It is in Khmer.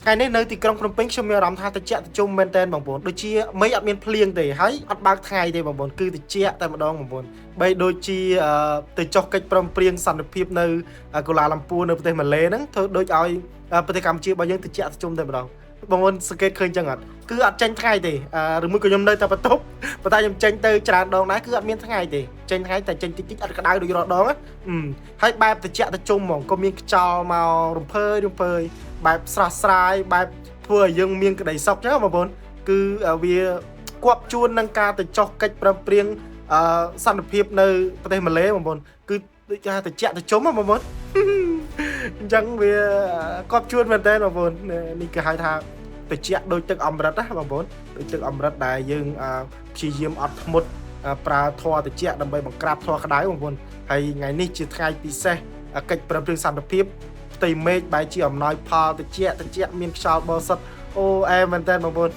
ថ្ងៃនេះនៅទីក្រុងភ្នំពេញខ្ញុំមានអារម្មណ៍ថាត្រជាក់ត្រជុំមែនទែនបងប្អូនដូចជាមិនអត់មានភ្លៀងទេហើយអត់បើកថ្ងៃទេបងប្អូនគឺត្រជាក់តែម្ដងបងប្អូនបីដូចជាទៅចុះកិច្ចព្រមព្រៀងសន្តិភាពនៅកូឡាឡាំពួរនៅប្រទេសម៉ាឡេហ្នឹងធ្វើដូចឲ្យប្រទេសកម្ពុជារបស់យើងត្រជាក់ត្រជុំតែម្ដងបងប្អូនសង្កេតឃើញចឹងអត់គឺអត់ចេញថ្ងៃទេឬមួយក៏ខ្ញុំនៅតែបន្ទប់ប៉ុន្តែខ្ញុំចេញទៅច្រើនដងដែរគឺអត់មានថ្ងៃទេចេញថ្ងៃតែចេញតិចតិចអត់ក្តៅដូចរាល់ដងហើយបែបត្រជាក់ត្រជុំហ្មងក៏មានខ្យល់មករំភើយបែបស្រស់ស្រាយបែបធ្វើឲ្យយើងមានក្តីសុខចឹងបងប្អូនគឺវាគប់ជួននឹងការទៅចុះកិច្ចព្រមព្រៀងសន្តិភាពនៅប្រទេសម៉ាឡេបងប្អូនគឺដូចថាត្រជាក់ត្រជុំបងប្អូនអញ្ចឹងវាគប់ជួនមែនតើបងប្អូននេះគេហៅថាត្រជាក់ដូចទឹកអម្រឹតណាបងប្អូនដូចទឹកអម្រឹតដែលយើងព្យាយាមអត់ធ្មត់ប្រើធម៌ត្រជាក់ដើម្បីបង្ក្រាបធម៌ក្តៅបងប្អូនហើយថ្ងៃនេះជាថ្ងៃពិសេសកិច្ចព្រមព្រៀងសន្តិភាពផ្ទៃមេឃបែរជាអំណោយផលត្រជាក់មានខ្យល់បរិសុទ្ធអូអែមែនតើបងប្អូន